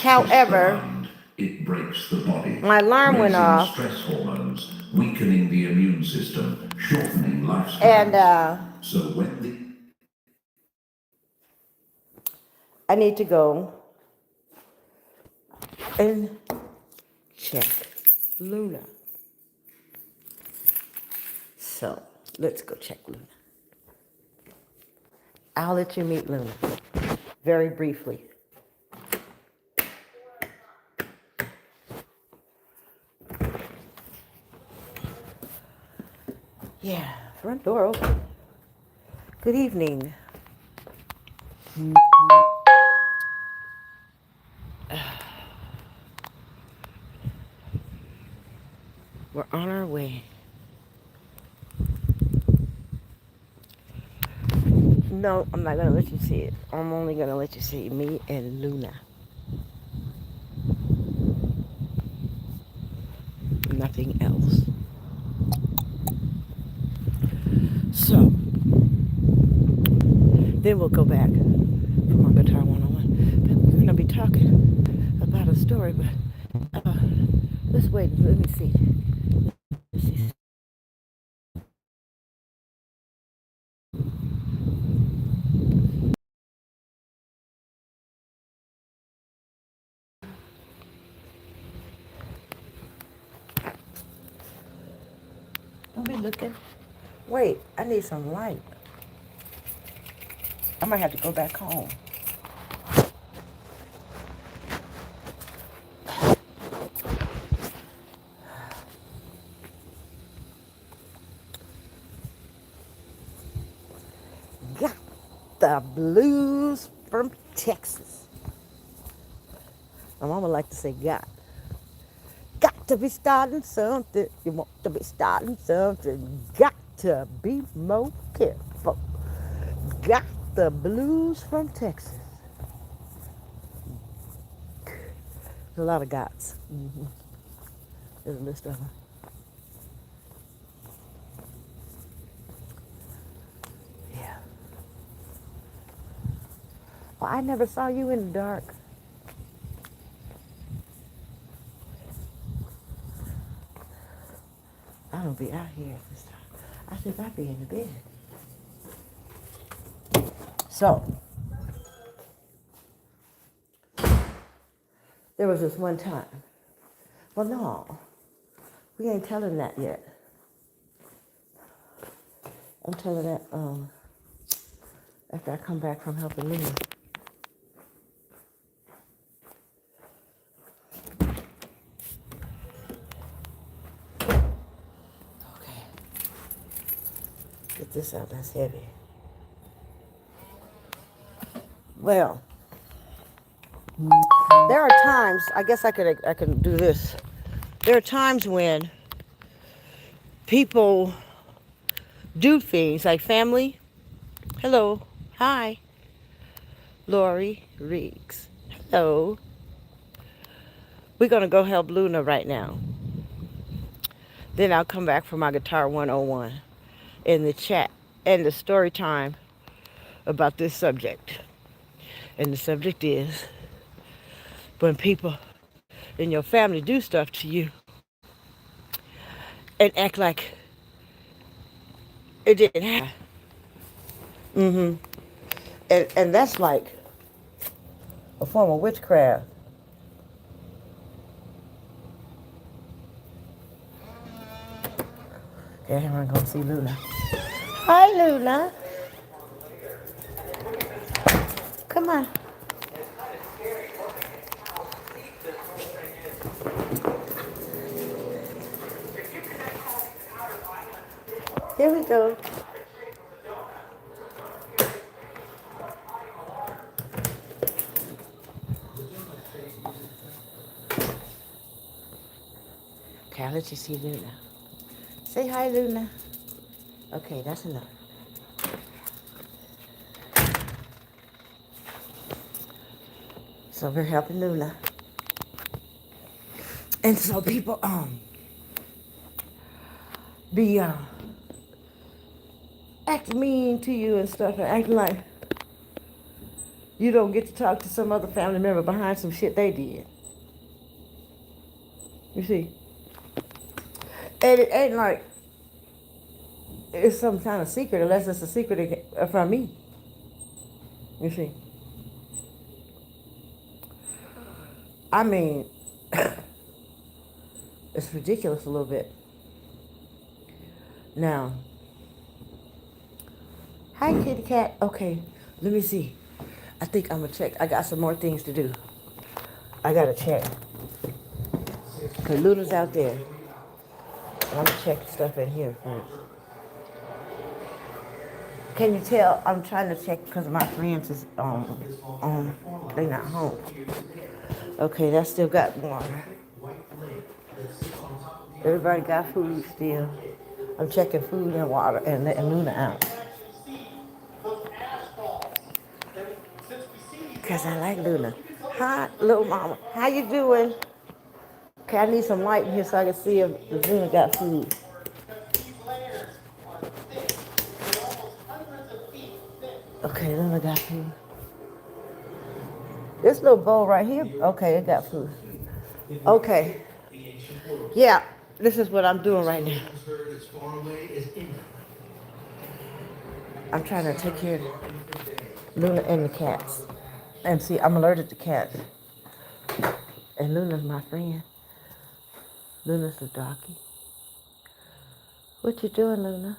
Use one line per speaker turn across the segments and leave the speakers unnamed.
However,
it breaks the body,
my alarm went
raising
off,
stress hormones, weakening the immune system, shortening lifespans.
and
So when the
I need to go and check Luna. So let's go check Luna. I'll let you meet Luna very briefly. Yeah, front door open. Good evening. We're on our way. No, I'm not going to let you see it. I'm only going to let you see me and Luna. Nothing else. So, then we'll go back from our Guitar 101. But we're going to be talking about a story, but let's wait. Let me see. Let's see. Don't be looking. Wait, I need some light. I might have to go back home. Got the blues from Texas. My mama like to say got. Got to be starting something. You want to be starting something. Got to be more careful. Got the blues from Texas. There's a lot of gots. Mm-hmm. There's a list of them. Yeah. Well, I never saw you in the dark. I don't be out here this time. I think I'd be in the bed. So, there was this one time. Well, no, we ain't telling that yet. I'm telling that after I come back from helping Lena. Okay, get this out. That's heavy. Well, there are times. I guess I can do this. There are times when people do things like family. Hello, hi, Lori Riggs. Hello. We're gonna go help Luna right now. Then I'll come back for my Guitar 101 in the chat and the story time about this subject. And the subject is when people in your family do stuff to you and act like it didn't happen. Mm-hmm. And that's like a form of witchcraft. Okay, here I'm gonna see Luna. Hi, Luna. Come on. Here we go. Okay, I'll let you see Luna. Say hi, Luna. Okay, that's enough. So we're helping Luna. And so people be acting mean to you and stuff and acting like You don't get to talk to some other family member behind some shit they did. You see? And it ain't like it's some kind of secret unless it's a secret from me. You see? I mean, it's ridiculous a little bit. Now, hi, kitty cat. Okay, let me see. I think I'm gonna check. I got some more things to do. I gotta check. Cause Luna's out there. I'm gonna check stuff in here first. Can you tell I'm trying to check because my friends is they not home. Okay, that still got water. Everybody got food still. I'm checking food and water and letting Luna out. Because I like Luna. Hi, little mama. How you doing? Okay, I need some light in here so I can see if Luna got food. Okay, Luna got food. This little bowl right here, okay, it got food. Okay. Yeah, this is what I'm doing right now. I'm trying to take care of Luna and the cats. And see, I'm allergic to cats. And Luna's my friend. Luna's the doggy. What you doing, Luna?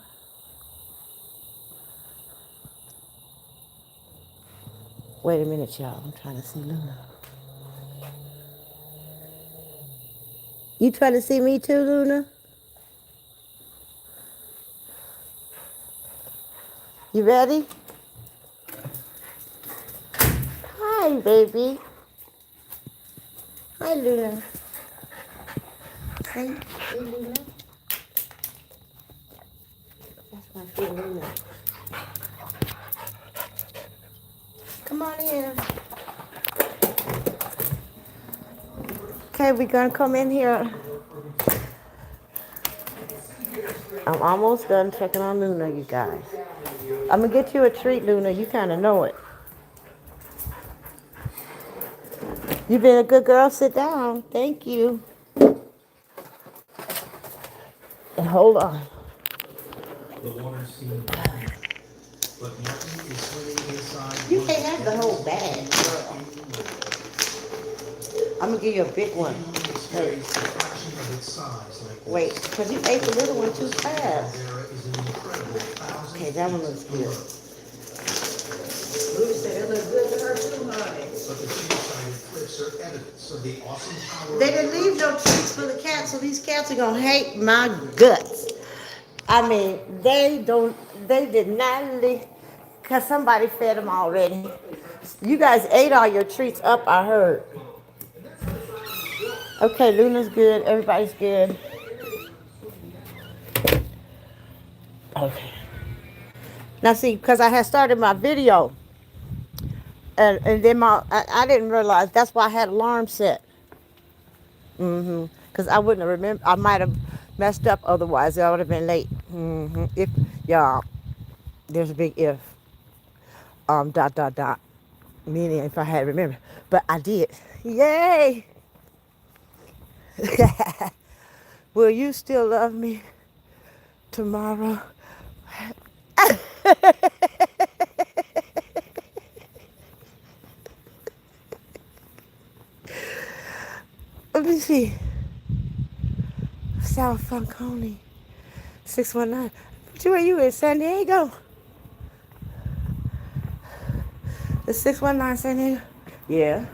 Wait a minute, y'all. I'm trying to see Luna. You trying to see me too, Luna? You ready? Hi, baby. Hi, Luna. Hi, hey, Luna. That's my friend, Luna. Come on in. Okay, we're gonna come in here. I'm almost done checking on Luna, you guys. I'm gonna get you a treat, Luna. You kind of know it. You been a good girl. Sit down. Thank you. And hold on. You can't have the whole bag, girl. I'm gonna give you a big one. Hey. Wait, because you ate the little one too fast. Okay, that one looks good. Lucy said it looks good to her too, honey. They didn't leave no treats for the cats, so these cats are gonna hate my guts. I mean, they did not leave, because somebody fed them already. You guys ate all your treats up, I heard. Okay, Luna's good, everybody's good. Okay. Now see, because I had started my video, and then I didn't realize that's why I had alarm set. Because I wouldn't have remembered. I might have messed up otherwise. I would have been late. If y'all, there's a big if. Dot dot dot. Meaning if I had remembered, but I did. Yay! Will you still love me tomorrow? Let me see. South Fanconi, 619. Where you in San Diego? The 619 San Diego? Yeah.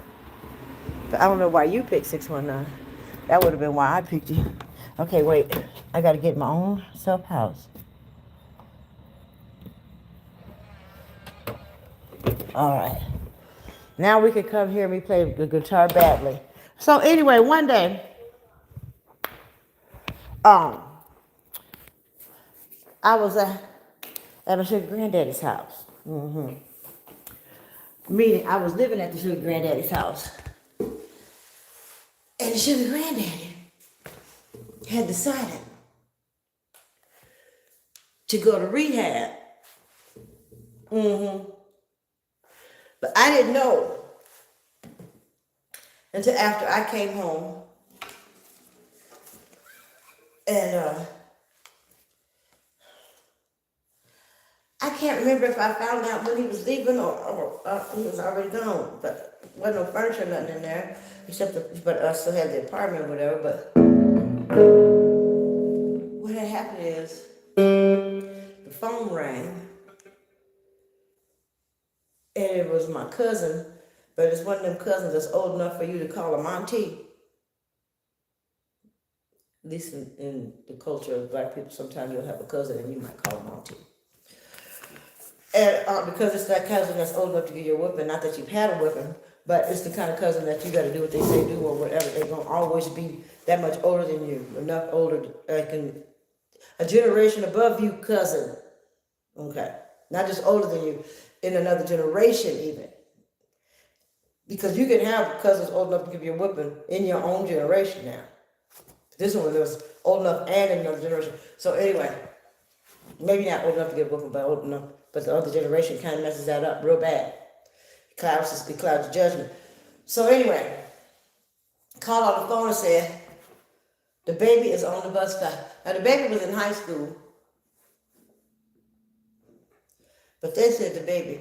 But I don't know why you picked 619. That would have been why I picked you. Okay, wait. I got to get my own self house. All right. Now we can come here and we play the guitar badly. So anyway, one day, I was at my sugar granddaddy's house. Meaning I was living at the sugar granddaddy's house. And the sugar granddaddy had decided to go to rehab. But I didn't know until after I came home. And I can't remember if I found out when he was leaving or he was already gone. But wasn't no furniture, nothing in there, except but I still had the apartment or whatever. But what had happened is the phone rang, and it was my cousin, but it's one of them cousins that's old enough for you to call him auntie. At least in the culture of black people, sometimes you'll have a cousin and you might call him auntie. And because it's that cousin that's old enough to give you a whooping, not that you've had a whooping, but it's the kind of cousin that you got to do what they say do or whatever. They're going to always be that much older than you, enough older, like a generation above you cousin. Okay. Not just older than you, in another generation even. Because you can have cousins old enough to give you a whooping in your own generation now. This one was old enough and in another generation. So anyway, maybe not old enough to get a whooping, but old enough. But the other generation kind of messes that up real bad. It clouds judgment. So anyway, called on the phone and said, the baby is on the bus stop. Now the baby was in high school. But they said the baby.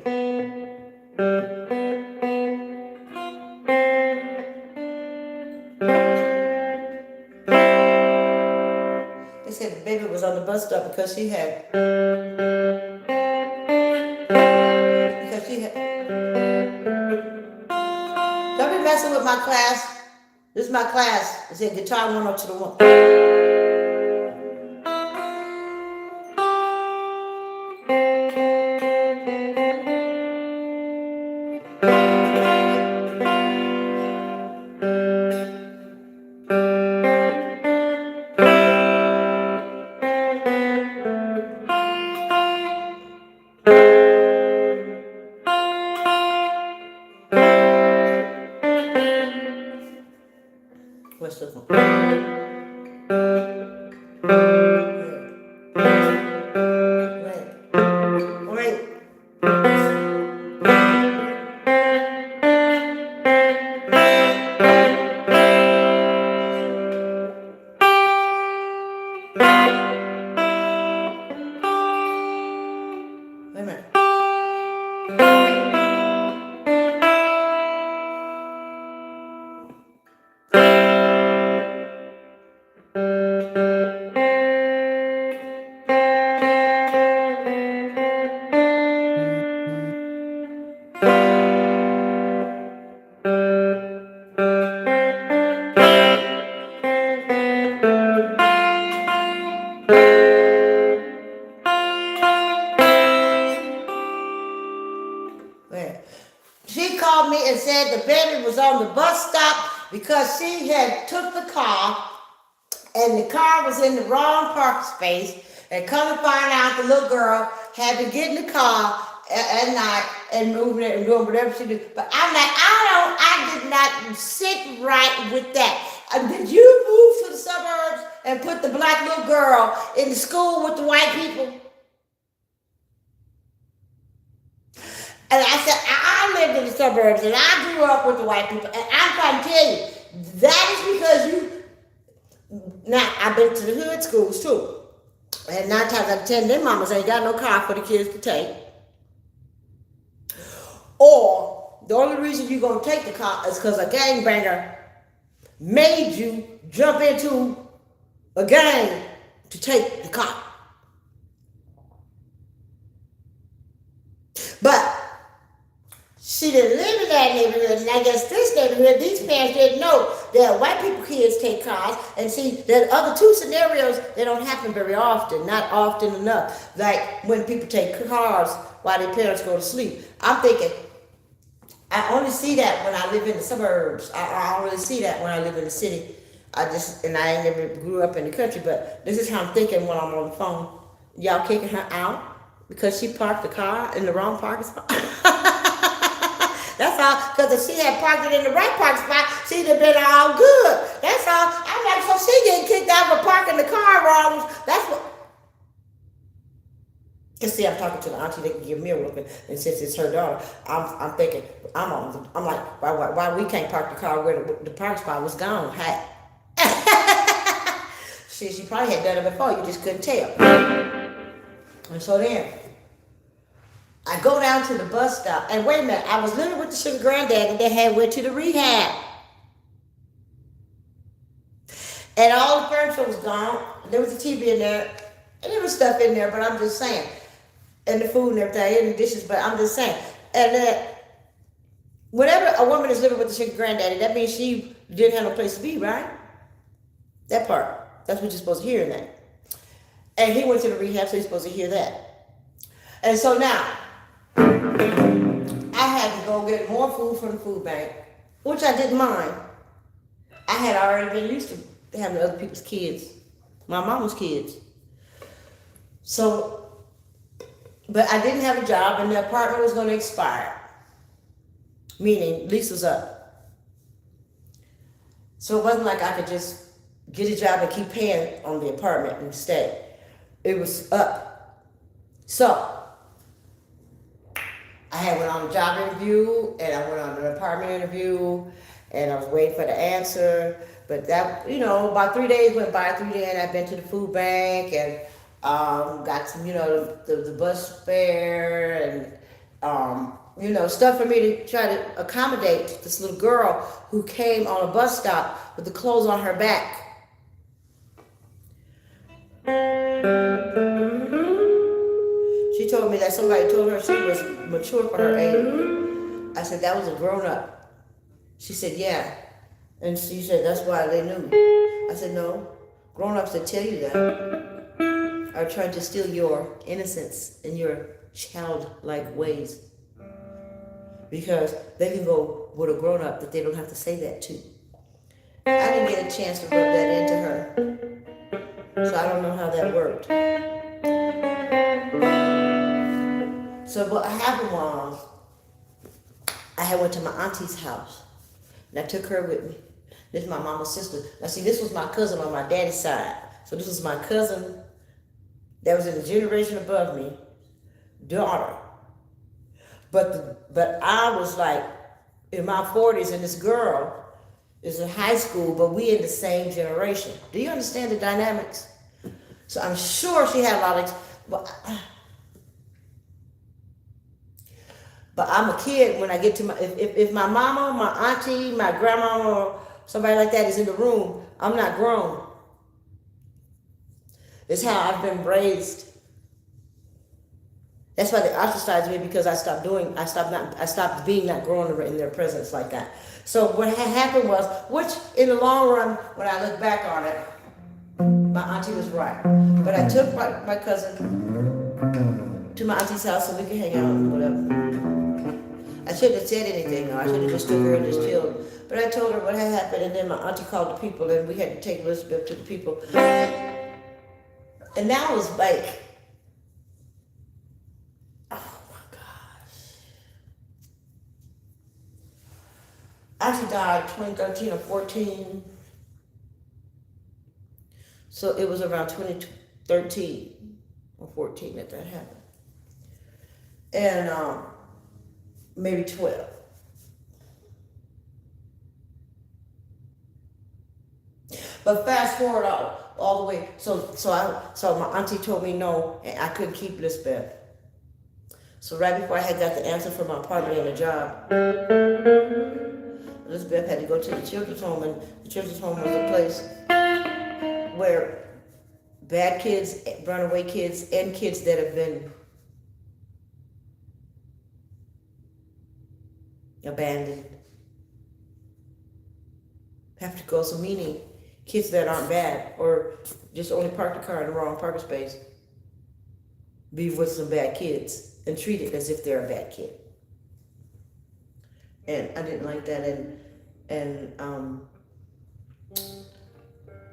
They said the baby was on the bus stop because she had. Don't be messing with my class. This is my class. It said guitar 1 up to the 1. What's the phone? Wait. Wait a minute. She called me and said the baby was on the bus stop because she had took the car and the car was in the wrong parking space, and come to find out the little girl had to get in the car at night and moving it and doing whatever she did. But I'm like, I did not sit right with that. Did you move to the suburbs and put the black little girl in the school with the white people? And I said, I lived in the suburbs and I grew up with the white people. And I'm trying to tell you, that is because now I've been to the hood schools too. And 9 times out of 10, their mamas ain't got no car for the kids to take. Or the only reason you're going to take the car is because a gangbanger made you jump into a gang to take the car. But she didn't live in that neighborhood, and I guess this neighborhood, these parents didn't know that white people kids take cars. And see, the other 2 scenarios, they don't happen very often, not often enough. Like when people take cars while their parents go to sleep. I'm thinking, I only see that when I live in the suburbs. I don't really see that when I live in the city. I ain't never grew up in the country, but this is how I'm thinking when I'm on the phone. Y'all kicking her out because she parked the car in the wrong parking spot? That's all, because if she had parked it in the right parking spot, she'd have been all good. That's all. I'm like, so she getting kicked out for parking the car wrong. That's what. Cause see, I'm talking to the auntie that can give me a whooping, and since it's her daughter, I'm thinking I'm like, why we can't park the car where the parking spot was gone? Hey, she probably had done it before, you just couldn't tell. And so then I go down to the bus stop, and wait a minute, I was living with the sugar granddaddy that had went to the rehab, and all the furniture was gone. There was a TV in there, and there was stuff in there, but I'm just saying. And the food and everything, and the dishes, but I'm just saying. And whenever a woman is living with the sugar granddaddy, that means she didn't have no place to be, right? That part. That's what you're supposed to hear in that. And he went to the rehab, so he's supposed to hear that. And so now, I had to go get more food from the food bank, which I didn't mind. I had already been used to having other people's kids, my mama's kids. So, but I didn't have a job, and the apartment was going to expire, meaning lease was up. So it wasn't like I could just get a job and keep paying on the apartment and stay. It was up. So I had went on a job interview, and I went on an apartment interview, and I was waiting for the answer. But that, about 3 days went by. 3 days, and I've been to the food bank and got some, the bus fare and, stuff for me to try to accommodate this little girl who came on a bus stop with the clothes on her back. She told me that somebody told her she was mature for her age. I said, that was a grown-up. She said, yeah. And she said, that's why they knew. I said, no. Grown-ups that tell you that are trying to steal your innocence and your childlike ways. Because they can go with a grown-up that they don't have to say that to. I didn't get a chance to rub that into her. So I don't know how that worked. So what happened was, I had went to my auntie's house, and I took her with me. This is my mama's sister. Now see, this was my cousin on my daddy's side. So this was my cousin that was in the generation above me, daughter. But I was like in my 40s, and this girl is in high school, but we in the same generation. Do you understand the dynamics? So I'm sure she had a lot of. But I'm a kid when I get to my. If my mama, my auntie, my grandma, or somebody like that is in the room, I'm not grown. It's how I've been raised. That's why they ostracized me, because I stopped being not grown in their presence like that. So what happened was, which in the long run, when I look back on it, my auntie was right. But I took my cousin to my auntie's house so we could hang out and whatever. I shouldn't have said anything, though. I should have just took her and just chilled. But I told her what had happened, and then my auntie called the people, and we had to take Elizabeth to the people. And that was like, Auntie died 2013 or 14. So it was around 2013 or 14 that happened. And maybe 12. But fast forward all the way. So my auntie told me no, and I couldn't keep Lisbeth. So right before I had got the answer from my apartment and a job, Elizabeth had to go to the children's home, and the children's home was a place where bad kids, runaway kids, and kids that have been abandoned have to go. So meaning kids that aren't bad, or just only park the car in the wrong parking space, be with some bad kids and treat it as if they're a bad kid. And I didn't like that, and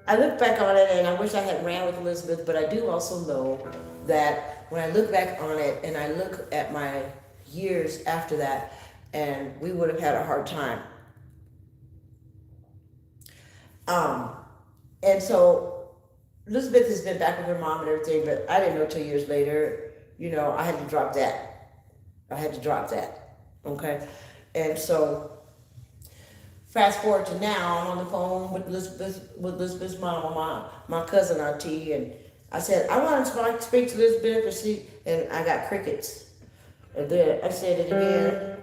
I look back on it, and I wish I had ran with Elizabeth, but I do also know that when I look back on it, and I look at my years after that, and we would have had a hard time. And so Elizabeth has been back with her mom and everything, but I didn't know 2 years later, I had to drop that. I had to drop that. Okay? And so, fast forward to now, I'm on the phone with Elizabeth's mom, my cousin auntie, and I said, I want to speak to Elizabeth, and I got crickets. And then I said it again,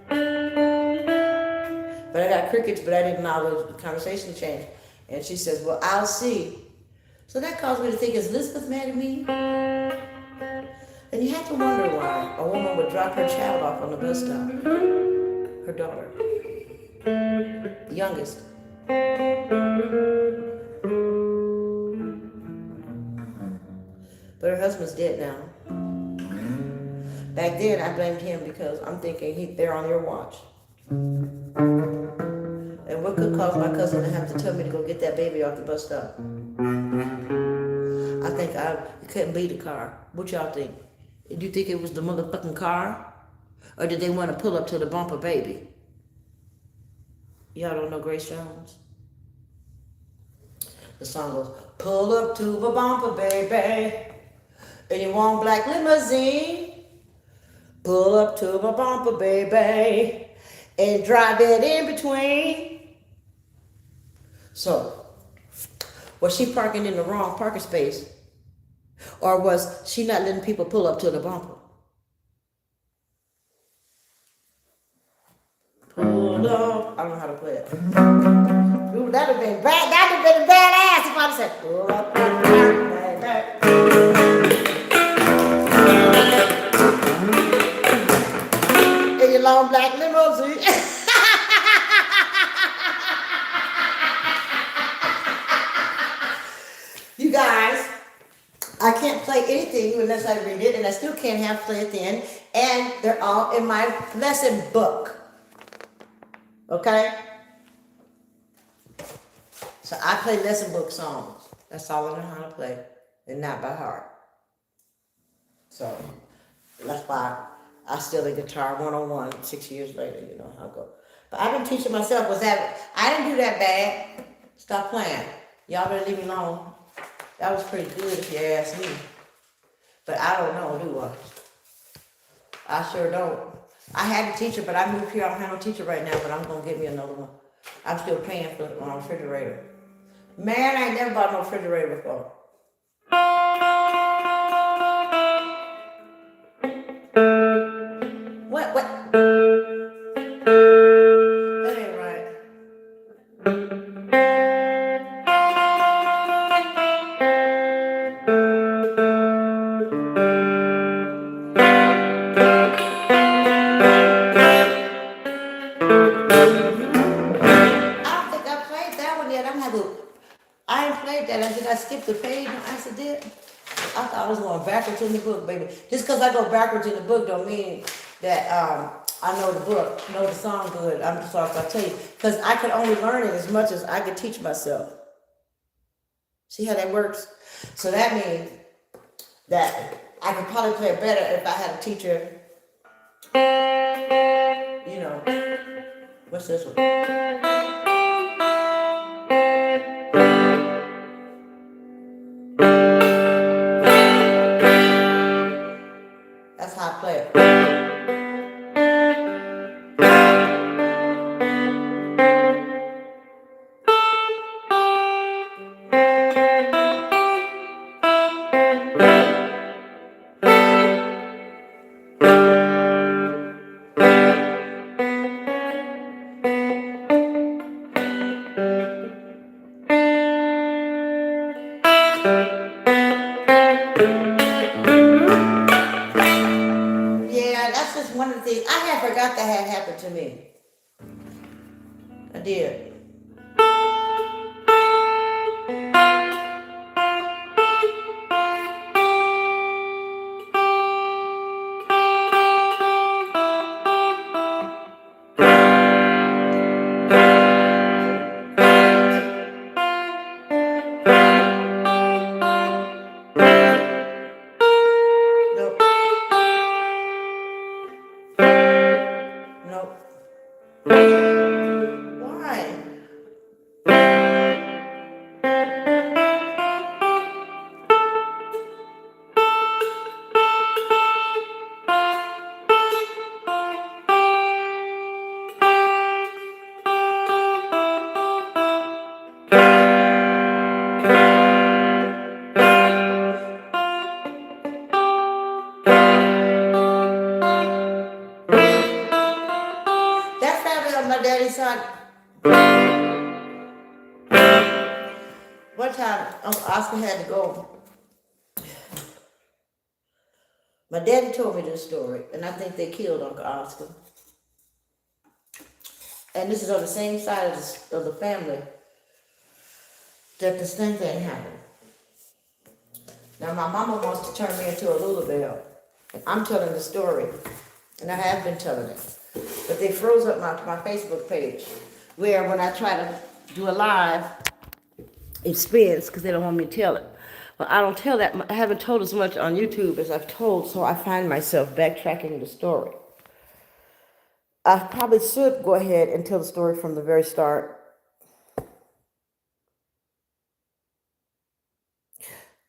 but I got crickets, but I didn't allow the conversation to change. And she says, well, I'll see. So that caused me to think, is Elizabeth mad at me? And you have to wonder why a woman would drop her child off on the bus stop. Her daughter. The youngest. But her husband's dead now. Back then, I blamed him because I'm thinking they're on your watch. And what could cause my cousin to have to tell me to go get that baby off the bus stop? I think it couldn't be the car. What y'all think? Do you think it was the motherfucking car? Or did they want to pull up to the bumper baby? Y'all don't know Grace Jones? The song goes, pull up to the bumper baby, and you want black limousine. Pull up to the bumper baby, and drive it in between. So, was she parking in the wrong parking space? Or was she not letting people pull up to the bumper? Pull up. I don't know how to play it. Ooh, that'd have been bad. That'd have been badass if I'd said, pull up to the bumper, baby. In your long black limousine. You guys, I can't play anything unless I read it, and I still can't have play at the end, and they're all in my lesson book. Okay? So I play lesson book songs. That's all I know how to play, and not by heart. So that's why I still a guitar 101 6 years later, you know how it goes. But I've been teaching myself, I didn't do that bad. Stop playing. Y'all better leave me alone. That was pretty good if you ask me. But I don't know, do I? I sure don't. I had a teacher, but I moved here. I don't have no teacher right now, but I'm going to get me another one. I'm still paying for my refrigerator. Man, I ain't never bought no refrigerator before. What? That ain't right. I ain't played that. I think I skipped the page on accident. I thought I was going backwards in the book, baby. Just because I go backwards in the book don't mean that I know the book, know the song good. I'm sorry if I tell you. Because I could only learn it as much as I could teach myself. See how that works? So that means that I could probably play it better if I had a teacher. You know, what's this one? That's how I play it. Yeah, that's just one of the things. I had forgot that had happened to me. I did. Nope. Nope. Why? time Uncle Oscar had to go, my daddy told me this story, and I think they killed Uncle Oscar. And this is on the same side of the family that this thing happened. Now my mama wants to turn me into a Lulabelle. And I'm telling the story. And I have been telling it. But they froze up my Facebook page. Where when I try to do a live, it spins because they don't want me to tell it. Well, I don't tell that. I haven't told as much on YouTube as I've told, so I find myself backtracking the story. I probably should go ahead and tell the story from the very start.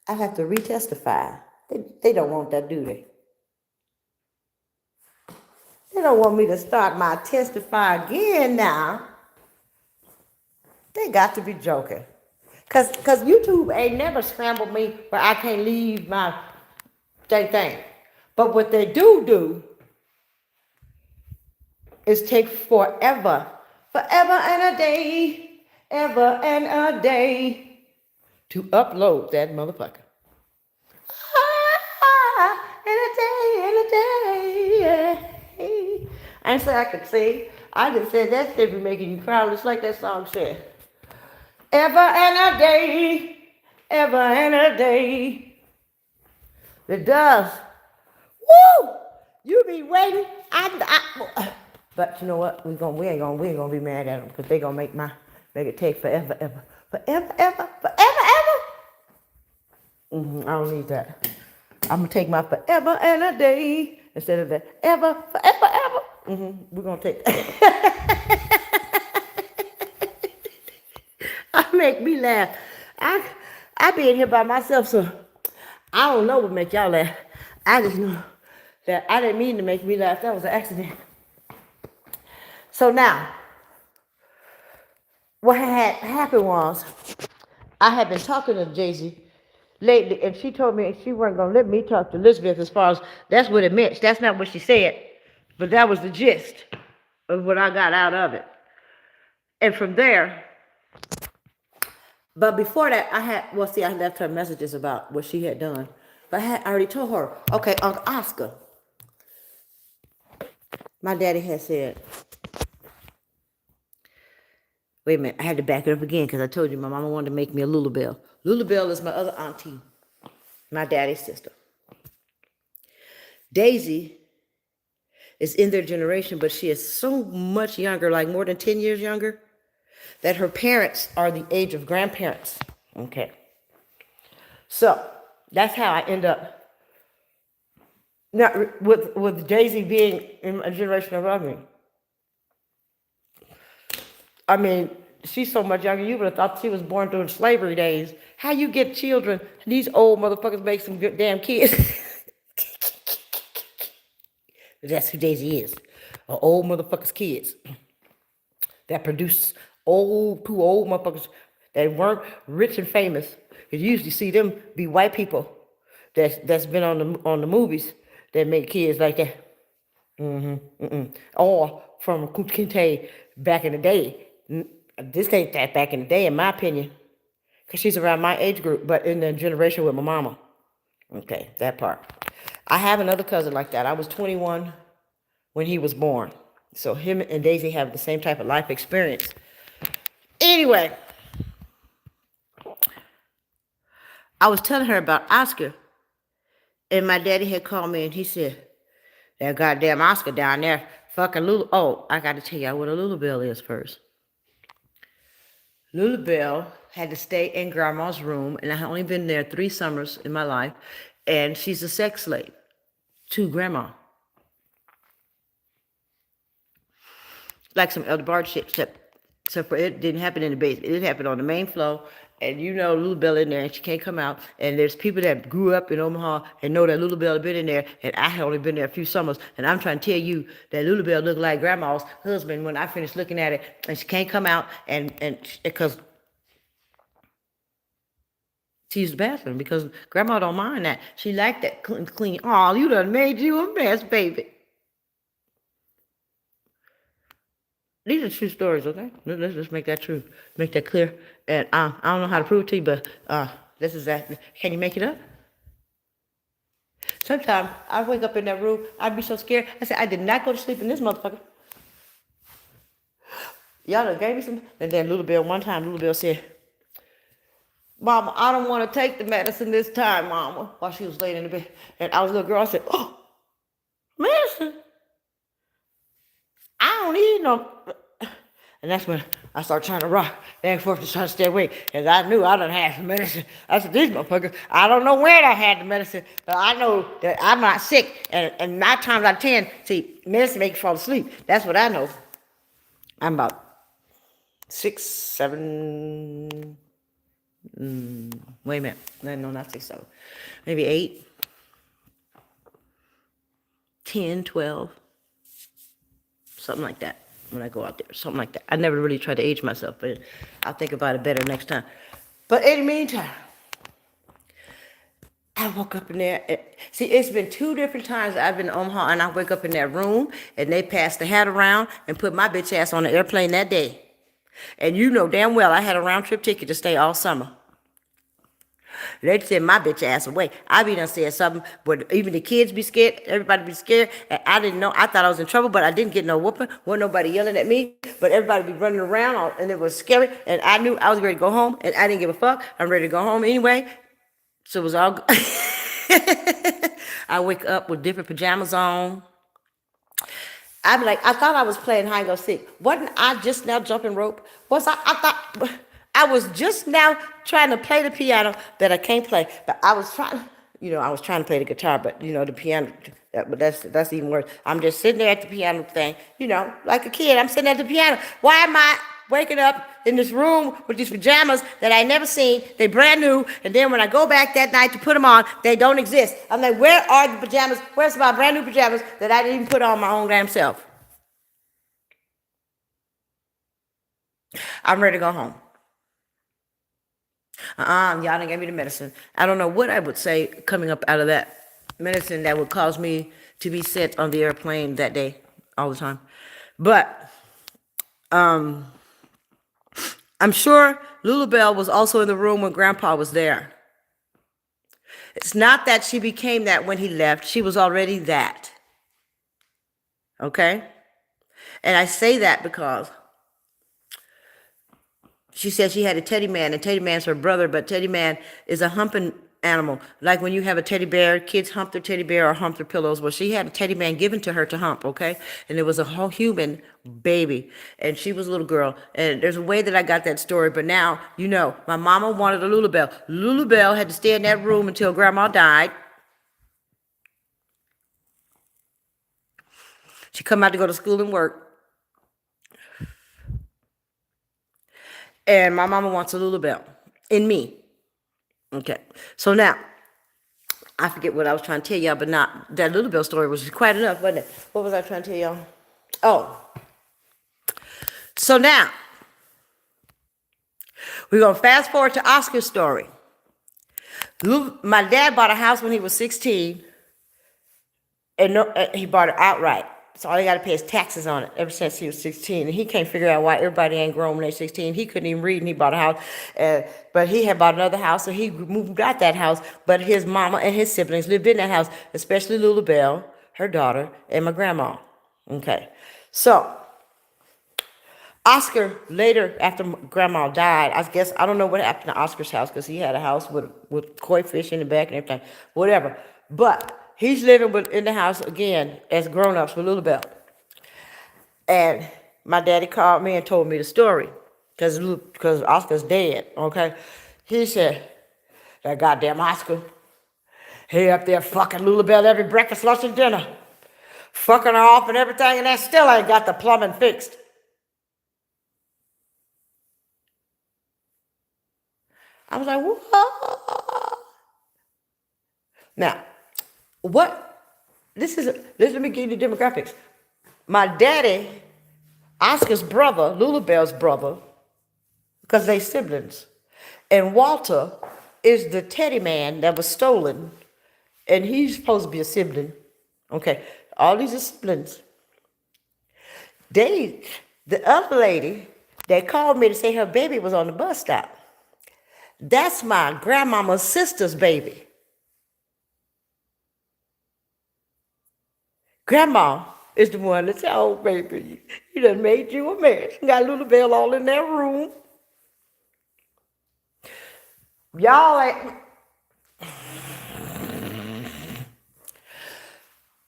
I have to retestify. They don't want that, do they? They don't want me to start my testify again now. They got to be joking. Cause YouTube ain't never scrambled me where I can't leave my thing. But what they do is take forever and a day, ever and a day to upload that motherfucker. In a day. Yeah. I ain't say I could sing. I just said that shit be making you cry just like that song said. Ever and a day. It does. Woo! You be waiting. But you know what? We ain't gonna be mad at them because they gonna make it take forever. I don't need that. I'm gonna take my forever and a day instead of that ever. We're gonna take that. Make me laugh. I be in here by myself, so I don't know what make y'all laugh. I just know that I didn't mean to make me laugh. That was an accident. So now, what had happened was, I had been talking to Jay-Z lately, and she told me she wasn't going to let me talk to Elizabeth as far as, that's what it meant. That's not what she said, but that was the gist of what I got out of it. And from there, but before that, I left her messages about what she had done. But I already told her, okay, Uncle Oscar, my daddy had said, wait a minute, I had to back it up again because I told you my mama wanted to make me a Lulabelle. Lulabelle is my other auntie, my daddy's sister. Daisy is in their generation, but she is so much younger, like more than 10 years younger, that her parents are the age of grandparents. Okay. So that's how I end up. Now, with Daisy being in a generation above me. I mean, she's so much younger. You would have thought she was born during slavery days. How you get children? These old motherfuckers make some good damn kids. That's who Daisy is. Old motherfuckers' kids that produce two old motherfuckers that weren't rich and famous. You usually see them be white people that's been on the movies that make kids like that. Or from Kinte back in the day. This ain't that back in the day, in my opinion, because she's around my age group, but in the generation with my mama. Okay, that part. I have another cousin like that. I was 21 when he was born. So him and Daisy have the same type of life experience. Anyway, I was telling her about Oscar, and my daddy had called me and he said, that goddamn Oscar down there, fucking Lulu. Oh, I got to tell you what a Lulabelle is first. Lulabelle had to stay in grandma's room, and I had only been there 3 summers in my life, and she's a sex slave to grandma. Like some Elder Bard shit, except for it didn't happen in the basement. It happened on the main floor, and you know Lulabelle in there, and she can't come out. And there's people that grew up in Omaha and know that Lulabelle had been in there, and I had only been there a few summers. And I'm trying to tell you that Lulabelle looked like grandma's husband when I finished looking at it, and she can't come out, and because she used the bathroom, because grandma don't mind that. She liked that clean. Oh, you done made you a mess, baby. These are true stories, okay? Let's just make that true, make that clear. And I don't know how to prove it to you, but this is that. Can you make it up? Sometimes I wake up in that room, I'd be so scared. I said, I did not go to sleep in this motherfucker. Y'all done gave me some. And then one time, Little Bill said, Mama, I don't want to take the medicine this time, Mama, while she was laying in the bed. And I was a little girl, I said, oh, medicine? I don't need no. And that's when I started trying to rock back and forth to try to stay awake. And I knew I done had some medicine. I said, these motherfuckers, I don't know where I had the medicine, but I know that I'm not sick. And 9 times out of 10, see, medicine make you fall asleep. That's what I know. I'm about 6, 7, wait a minute. No, not 6, 7. Maybe 8, 10, 12. Something like that when I go out there. Something like that. I never really tried to age myself, but I'll think about it better next time. But in the meantime, I woke up in there. See, it's been 2 different times I've been in Omaha, and I wake up in that room, and they passed the hat around and put my bitch ass on the airplane that day. And you know damn well I had a round trip ticket to stay all summer. They'd send my bitch ass away. I be done said something, but even the kids be scared, everybody be scared, and I didn't know, I thought I was in trouble, but I didn't get no whooping, wasn't nobody yelling at me, but everybody be running around, and it was scary, and I knew I was ready to go home, and I didn't give a fuck, I'm ready to go home anyway, so it was all good. I wake up with different pajamas on. I'm like, I thought I was playing hide and go seek. Wasn't I just now jumping rope? I thought I was just now trying to play the piano that I can't play. But I was trying, I was trying to play the guitar, but the piano, but that's even worse. I'm just sitting there at the piano thing, like a kid. I'm sitting at the piano. Why am I waking up in this room with these pajamas that I never seen? They brand new, and then when I go back that night to put them on, they don't exist. I'm like, where are the pajamas? Where's my brand new pajamas that I didn't even put on my own damn self? I'm ready to go home. Y'all done gave me the medicine. I don't know what I would say coming up out of that medicine that would cause me to be sent on the airplane that day all the time. But I'm sure Lulabelle was also in the room when Grandpa was there. It's not that she became that when he left. She was already that. Okay? And I say that because she said she had a teddy man, and teddy man's her brother, but teddy man is a humping animal. Like when you have a teddy bear, kids hump their teddy bear or hump their pillows. Well, she had a teddy man given to her to hump, okay? And it was a whole human baby, and she was a little girl. And there's a way that I got that story, but now, my mama wanted a Lulabelle. Lulabelle had to stay in that room until Grandma died. She come out to go to school and work. And my mama wants a Lulabelle in me. Okay. So now, I forget what I was trying to tell y'all, but not that Lulabelle story was quite enough, wasn't it? What was I trying to tell y'all? Oh. So now, we're going to fast forward to Oscar's story. My dad bought a house when he was 16, and he bought it outright. So all he got to pay is taxes on it ever since he was 16. And he can't figure out why everybody ain't grown when they're 16. He couldn't even read, and he bought a house. But he had bought another house, so he moved out that house. But his mama and his siblings lived in that house, especially Lulabelle, her daughter, and my grandma. Okay. So Oscar, later, after Grandma died, I don't know what happened to Oscar's house, because he had a house with koi fish in the back and everything, whatever. But he's living in the house again as grown-ups with Lulabelle. And my daddy called me and told me the story, because Oscar's dead, okay? He said, that goddamn Oscar, he up there fucking Lulabelle every breakfast, lunch, and dinner. Fucking her off and everything, and that still ain't got the plumbing fixed. I was like, what? Now, let me give you the demographics. My daddy, Oscar's brother, Lulabelle's brother, because they siblings, and Walter is the teddy man that was stolen, and he's supposed to be a sibling. Okay, all these are siblings. They The other lady that called me to say her baby was on the bus stop, that's my grandmama's sister's baby. Grandma is the one that said, oh, baby, you done made you a mess. Got Little Bell all in that room. Y'all ain't.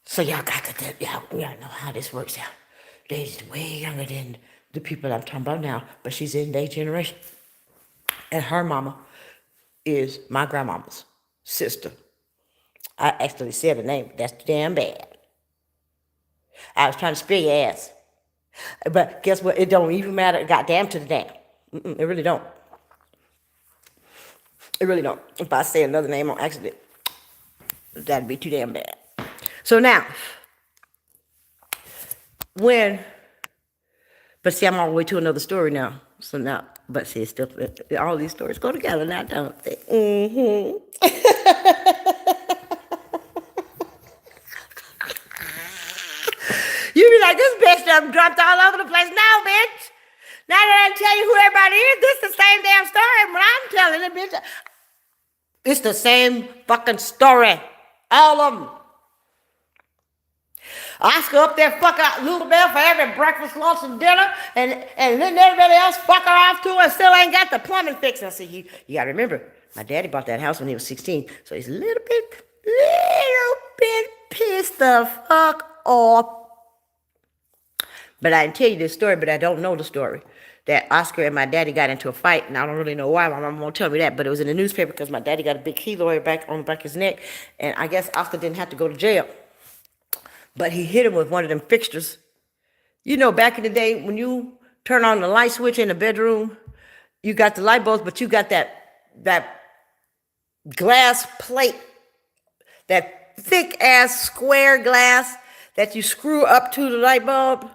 So y'all got to, y'all know how this works out. Lady's way younger than the people I'm talking about now, but she's in their generation. And her mama is my grandmama's sister. I actually said her name, but that's damn bad. I was trying to spare your ass. But guess what? It don't even matter. Goddamn to the damn. It really don't. It really don't. If I say another name on accident, that'd be too damn bad. So now, but see, I'm all the way to another story now. So now, but see, it's still, all these stories go together now, don't they? You be like, this bitch done dropped all over the place. No, bitch. Now that I tell you who everybody is, this is the same damn story. When I'm telling it, bitch, it's the same fucking story. All of them. Oscar up there fucking out Little Bell for every breakfast, lunch, and dinner, and then everybody else fuck her off too and still ain't got the plumbing fixed. I said, you gotta remember, my daddy bought that house when he was 16, so he's a little bit pissed the fuck off. But I can tell you this story, but I don't know the story. That Oscar and my daddy got into a fight, and I don't really know why. My mom won't tell me that, but it was in the newspaper because my daddy got a big key lawyer back on the back of his neck, and I guess Oscar didn't have to go to jail. But he hit him with one of them fixtures. You know, back in the day, when you turn on the light switch in the bedroom, you got the light bulbs, but you got that glass plate, that thick-ass square glass that you screw up to the light bulb.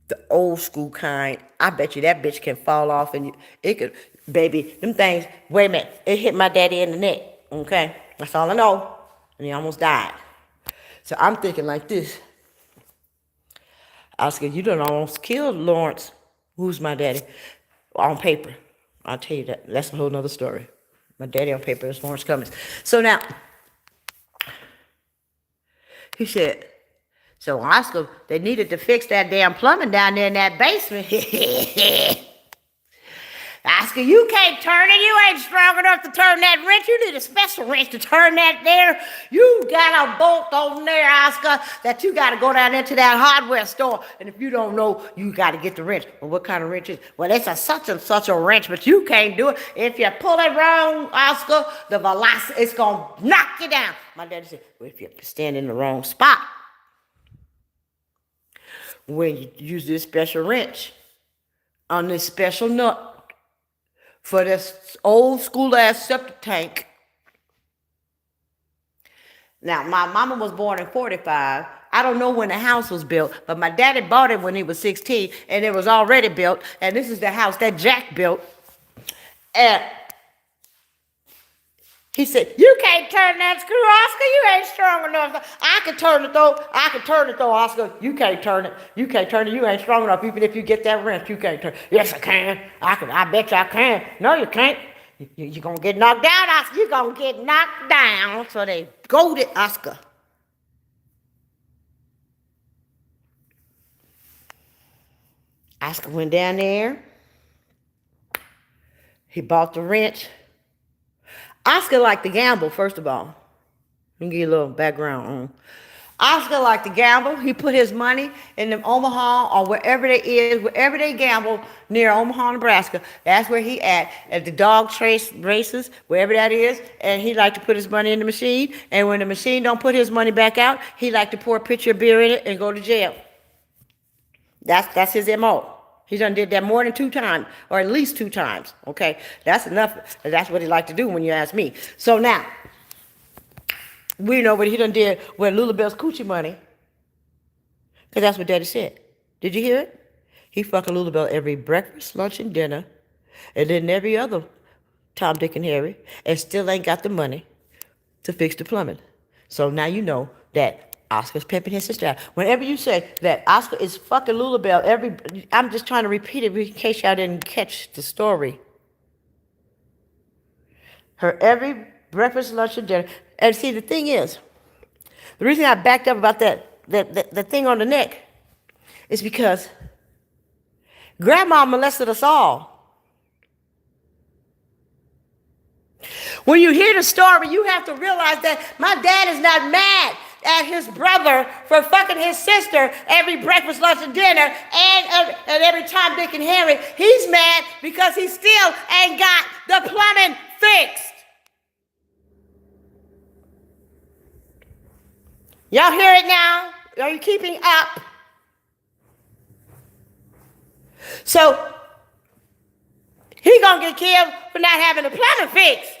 The old school kind. I bet you that bitch can fall off and it could, baby, them things, wait a minute, it hit my daddy in the neck, okay? That's all I know. And he almost died. So I'm thinking like this. Oscar, you done almost killed Lawrence, who's my daddy, on paper. I'll tell you that. That's a whole nother story. My daddy on paper is Lawrence Cummings. So now, he said, so Oscar, they needed to fix that damn plumbing down there in that basement. Oscar, you can't turn it. You ain't strong enough to turn that wrench. You need a special wrench to turn that there. You got a bolt on there, Oscar, that you got to go down into that hardware store. And if you don't know, you got to get the wrench. Well, what kind of wrench is it? Well, it's a such and such a wrench, but you can't do it. If you pull it wrong, Oscar, the velocity, it's going to knock you down. My daddy said, well, if you stand in the wrong spot, when you use this special wrench on this special nut for this old school ass septic tank. Now, my mama was born in 45. I don't know when the house was built, but my daddy bought it when he was 16, and it was already built. And this is the house that Jack built. And he said, you can't turn that screw, Oscar. You ain't strong enough. I can turn it, though. Oscar. You can't turn it. You can't turn it. You ain't strong enough. Even if you get that wrench, you can't turn it. Yes, I can. I bet you I can. No, you can't. You're going to get knocked down, Oscar. You're going to get knocked down. So they goaded Oscar. Oscar went down there. He bought the wrench. Oscar liked to gamble, first of all. Let me give you a little background on. Oscar liked to gamble. He put his money in Omaha or wherever they gamble near Omaha, Nebraska. That's where he at the dog races, wherever that is. And he liked to put his money in the machine. And when the machine don't put his money back out, he liked to pour a pitcher of beer in it and go to jail. That's his MO. He done did that more than 2 times, or at least 2 times, okay? That's enough. That's what he liked to do when you ask me. So now, we know what he done did with Little Bell's coochie money, because that's what Daddy said. Did you hear it? He fucking Little Bell every breakfast, lunch, and dinner, and then every other Tom, Dick, and Harry, and still ain't got the money to fix the plumbing. So now you know that Oscar's pimping his sister out. Whenever you say that Oscar is fucking Lulabelle, I'm just trying to repeat it in case y'all didn't catch the story. Her every breakfast, lunch, and dinner. And see, the thing is, the reason I backed up about that thing on the neck is because Grandma molested us all. When you hear the story, you have to realize that my dad is not mad at his brother for fucking his sister every breakfast, lunch, and dinner, and every time Dick and Harry. He's mad because he still ain't got the plumbing fixed. Y'all hear it now? Are you keeping up? So, he gonna get killed for not having the plumbing fixed.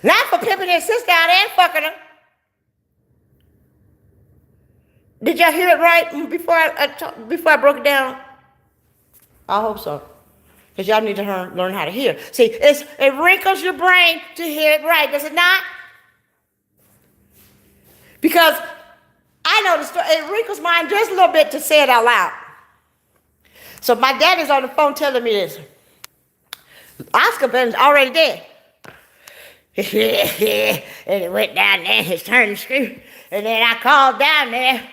Not for pimping his sister out and fucking her. Did y'all hear it right before I broke it down? I hope so. Because y'all need to learn how to hear. See, it wrinkles your brain to hear it right, does it not? Because I know the story, it wrinkles mine just a little bit to say it out loud. So my dad is on the phone telling me this. Oscar been already dead. And it went down there, he turned the screw. And then I called down there.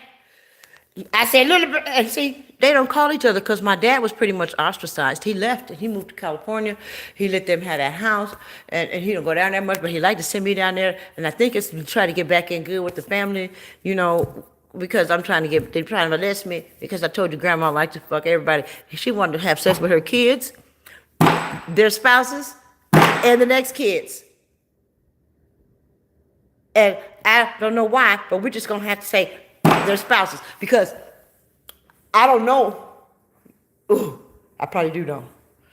I said, and see, they don't call each other because my dad was pretty much ostracized. He left and he moved to California. He let them have that house, and he don't go down there much, but he liked to send me down there. And I think it's to try to get back in good with the family, you know, because they're trying to molest me because I told you Grandma liked to fuck everybody. She wanted to have sex with her kids, their spouses, and the next kids. And I don't know why, but we're just going to have to say their spouses because I don't know. Ooh, I probably do know.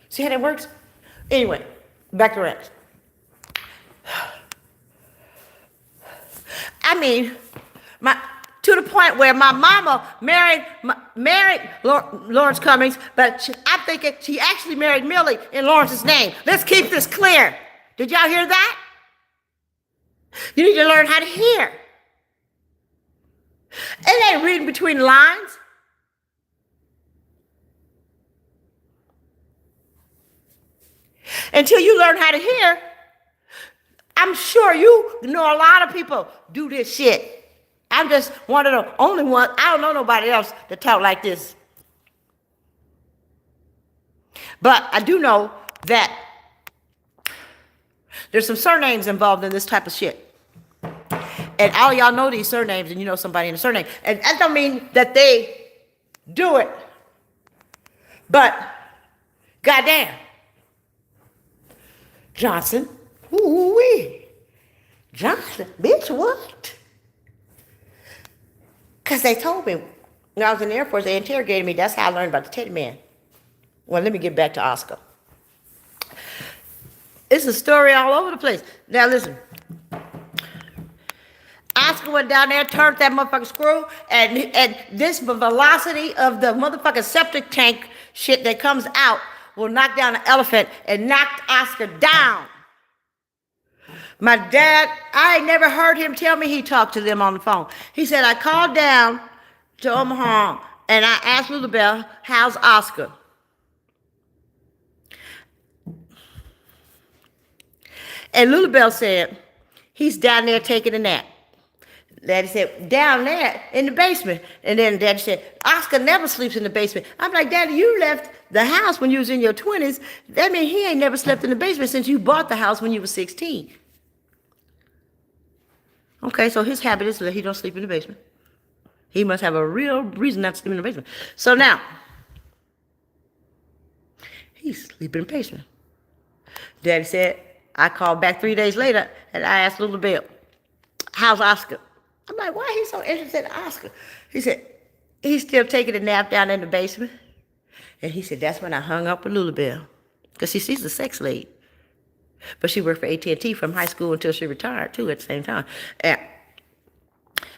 See how that works? Anyway, back to rest. I mean, to the point where my mama married Lawrence Cummings, but I'm thinking she actually married Millie in Lawrence's name. Let's keep this clear. Did y'all hear that? You need to learn how to hear. It ain't reading between the lines. Until you learn how to hear, I'm sure you know a lot of people do this shit. I'm just one of the only ones. I don't know nobody else that talk like this. But I do know that there's some surnames involved in this type of shit. And all y'all know these surnames and you know somebody in the surname. And that don't mean that they do it. But, goddamn. Johnson. Ooh-wee. Johnson. Bitch, what? Because they told me when I was in the Air Force, they interrogated me. That's how I learned about the Teddy Man. Well, let me get back to Oscar. It's a story all over the place. Now, listen. Oscar went down there, turned that motherfucking screw, and this velocity of the motherfucking septic tank shit that comes out will knock down an elephant and knocked Oscar down. My dad, I never heard him tell me he talked to them on the phone. He said, I called down to Omaha and I asked Lulabelle, how's Oscar? And Lulabelle said, he's down there taking a nap. Daddy said, down there in the basement. And then Daddy said, Oscar never sleeps in the basement. I'm like, Daddy, you left the house when you was in your 20s. That means he ain't never slept in the basement since you bought the house when you were 16. Okay, so his habit is that he don't sleep in the basement. He must have a real reason not to sleep in the basement. So now, he's sleeping in the basement. Daddy said, I called back 3 days later and I asked Lulabelle, how's Oscar? I'm like, why he's so interested in Oscar? He said, he's still taking a nap down in the basement. And he said, that's when I hung up with Lulabelle. Because she's a sex slave. But she worked for AT&T from high school until she retired, too, at the same time. And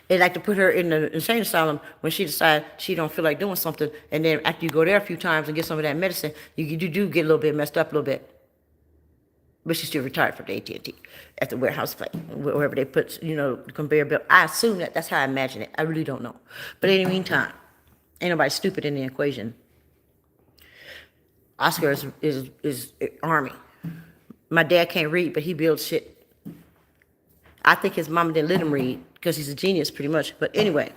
they like to put her in the insane asylum when she decides she don't feel like doing something. And then after you go there a few times and get some of that medicine, you do get a little bit messed up a little bit. But she's still retired from the AT&T at the warehouse plant, wherever they put, the conveyor belt. I assume that's how I imagine it. I really don't know. But in the meantime, ain't nobody stupid in the equation. Oscar is Army. My dad can't read, but he builds shit. I think his mama didn't let him read because he's a genius pretty much. But anyway,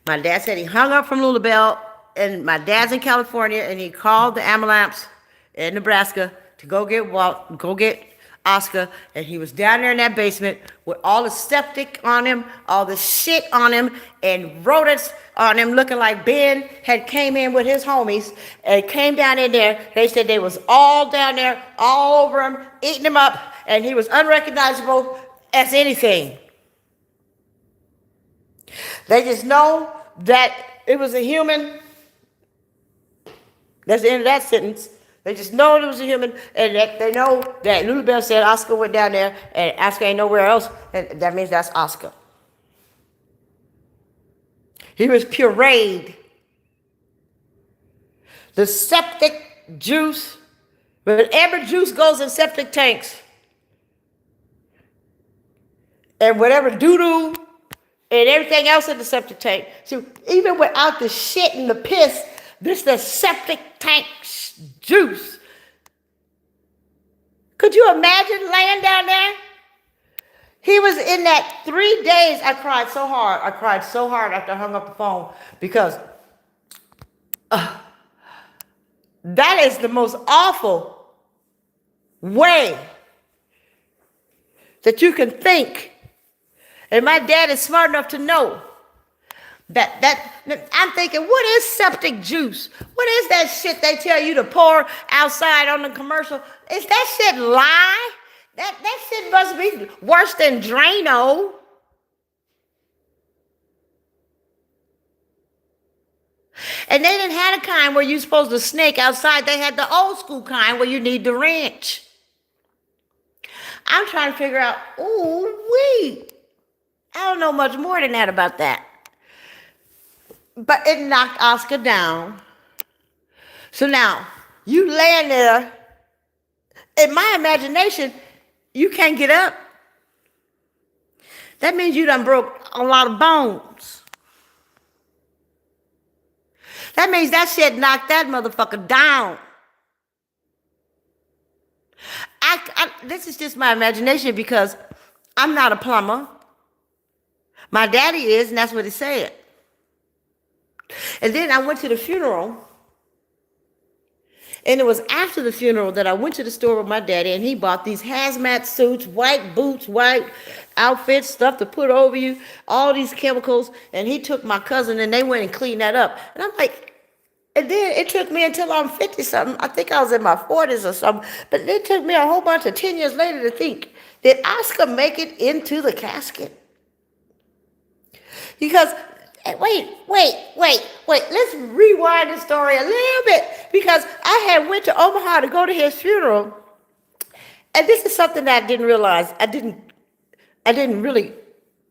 my dad said he hung up from Louisville, and my dad's in California, and he called the ambulance in Nebraska to go get Oscar, and he was down there in that basement with all the septic on him, all the shit on him, and rodents on him, looking like Ben had came in with his homies and came down in there. They said they was all down there, all over him, eating him up, and he was unrecognizable as anything. They just know that it was a human. That's the end of that sentence. They just know it was a human, and that they know that Lulu Bell said Oscar went down there, and Oscar ain't nowhere else, and that means that's Oscar. He was pureed. The septic juice, whatever juice goes in septic tanks, and whatever doo-doo and everything else in the septic tank. So even without the shit and the piss, this is the septic tank juice. Could you imagine laying down there? He was in that 3 days. I cried so hard. I cried so hard after I hung up the phone because that is the most awful way that you can think. And my dad is smart enough to know that I'm thinking, what is septic juice? What is that shit they tell you to pour outside on the commercial? Is that shit lie? That shit must be worse than Drano. And they didn't have the kind where you're supposed to snake outside. They had the old school kind where you need the wrench. I'm trying to figure out, I don't know much more than that about that. But it knocked Oscar down. So now, you laying there, in my imagination, you can't get up. That means you done broke a lot of bones. That means that shit knocked that motherfucker down. This is just my imagination because I'm not a plumber. My daddy is, and that's what he said. And then I went to the funeral, and it was after the funeral that I went to the store with my daddy, and he bought these hazmat suits, white boots, white outfits, stuff to put over you, all these chemicals, and he took my cousin, and they went and cleaned that up. And I'm like, and then it took me until I'm 50-something. I think I was in my 40s or something, but it took me a whole bunch of 10 years later to think, did Oscar make it into the casket? Because, wait, let's rewind the story a little bit. Because I had went to Omaha to go to his funeral. And this is something that I didn't realize. I didn't really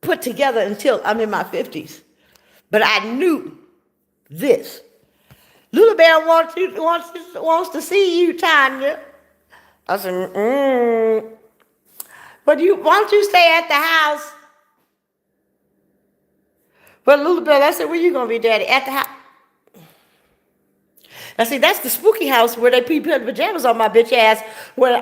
put together until I'm in my 50s. But I knew this. Lulu Bell wants to see you, Tanya. I said, But why don't you stay at the house? But Lulu Bell, I said, where you going to be, Daddy? At the house. Now, see, that's the spooky house where they put pajamas on my bitch ass. Where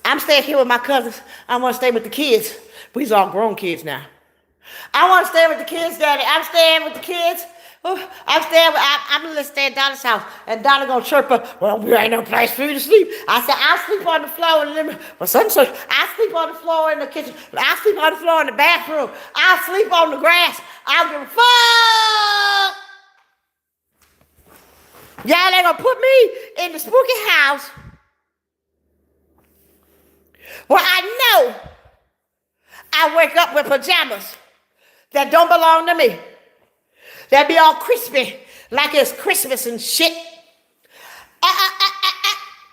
I'm staying here with my cousins. I want to stay with the kids. We's all grown kids now. I want to stay with the kids, Daddy. I'm staying with the kids. I'm going to stay at Donna's house. And Donna going to chirp up, well, there ain't no place for you to sleep. I said, I'll sleep on the floor in the living room. Well, I sleep on the floor in the kitchen. I'll sleep on the floor in the bathroom. I'll sleep on the grass. I don't give a fuck. Y'all ain't going to put me in the spooky house where I know I wake up with pajamas that don't belong to me. That be all crispy, like it's Christmas and shit.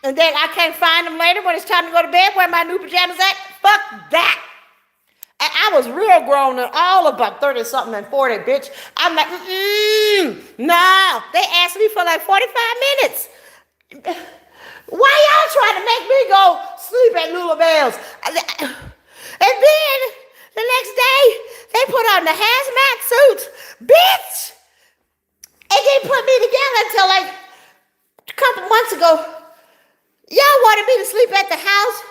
And then I can't find them later when it's time to go to bed. Where my new pajamas at? Fuck that. And I was real grown and all about 30 something and 40, bitch. I'm like, no. They asked me for like 45 minutes. Why y'all trying to make me go sleep at Lula Bell's? And then the next day, they put on the hazmat suits. Bitch! And they put me together until like a couple months ago. Y'all wanted me to sleep at the house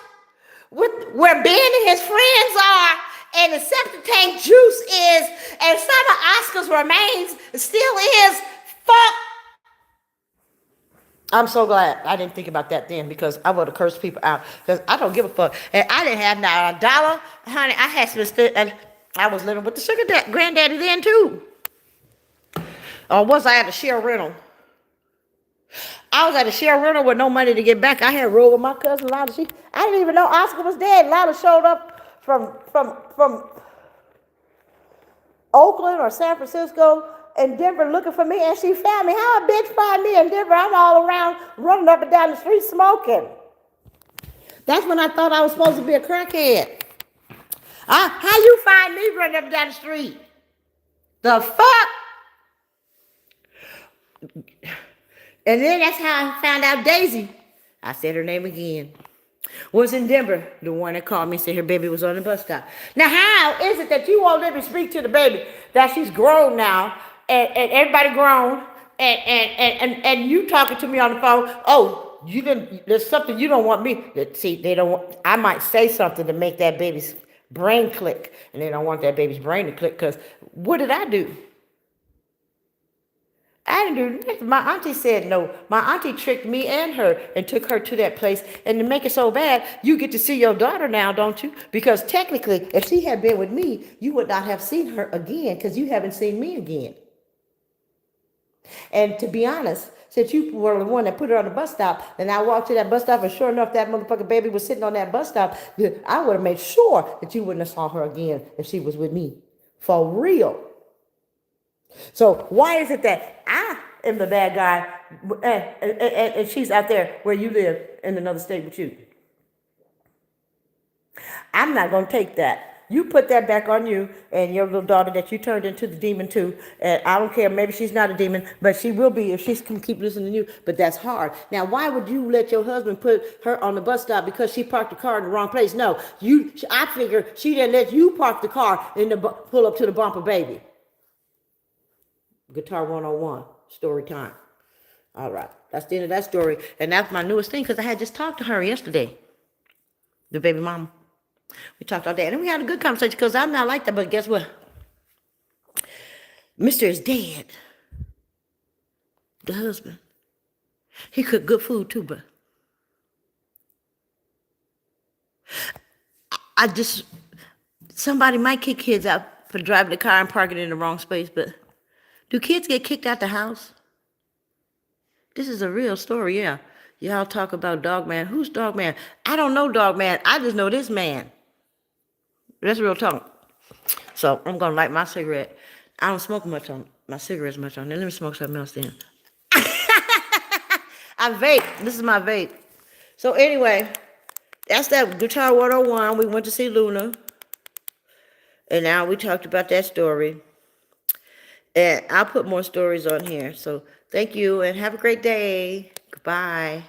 where Ben and his friends are, and the septic tank juice is, and some of Oscar's remains still is. Fuck. I'm so glad I didn't think about that then, because I would have cursed people out, because I don't give a fuck. And I didn't have not a dollar, honey. I had some, I was living with the sugar granddaddy then too. Or was I at a share rental? I was at a share rental with no money to get back. I had rolled with my cousin Lila. I didn't even know Oscar was dead. Lila showed up from Oakland or San Francisco and Denver looking for me, and she found me. How a bitch find me in Denver? I'm all around running up and down the street smoking. That's when I thought I was supposed to be a crackhead. How you find me running up and down the street? The fuck? And then that's how I found out Daisy, I said her name again, was in Denver. The one that called me and said her baby was on the bus stop. Now, how is it that you won't let me speak to the baby, that she's grown now, and everybody grown, and you talking to me on the phone? Oh, you didn't. There's something you don't want me. See, they don't want. I might say something to make that baby's brain click, and they don't want that baby's brain to click, because what did I do? I didn't do nothing. My auntie said no. My auntie tricked me and her and took her to that place. And to make it so bad, you get to see your daughter now, don't you? Because technically, if she had been with me, you would not have seen her again, because you haven't seen me again. And to be honest, since you were the one that put her on the bus stop, and I walked to that bus stop, and sure enough, that motherfucking baby was sitting on that bus stop, I would have made sure that you wouldn't have saw her again if she was with me. For real. So why is it that I am the bad guy and she's out there where you live in another state with you? I'm not going to take that. You put that back on you and your little daughter that you turned into the demon too. And I don't care, maybe she's not a demon, but she will be if she can keep listening to you. But that's hard. Now, why would you let your husband put her on the bus stop because she parked the car in the wrong place? No, I figure she didn't let you park the car and pull up to the bumper baby. Guitar 101, story time. All right, that's the end of that story. And that's my newest thing, because I had just talked to her yesterday, the baby mama. We talked all day, and we had a good conversation, because I'm not like that, but guess what? Mr. is dead. The husband. He cooked good food too, but somebody might kick kids out for driving the car and parking in the wrong space, but do kids get kicked out the house? This is a real story, yeah. Y'all talk about Dog Man. Who's Dog Man? I don't know Dog Man. I just know this man. That's real talk. So I'm going to light my cigarette. I don't smoke much on my cigarettes much on there. Let me smoke something else then. I vape. This is my vape. So anyway, that's that Guitar 101. We went to see Luna. And now we talked about that story. And I'll put more stories on here. So thank you and have a great day. Goodbye.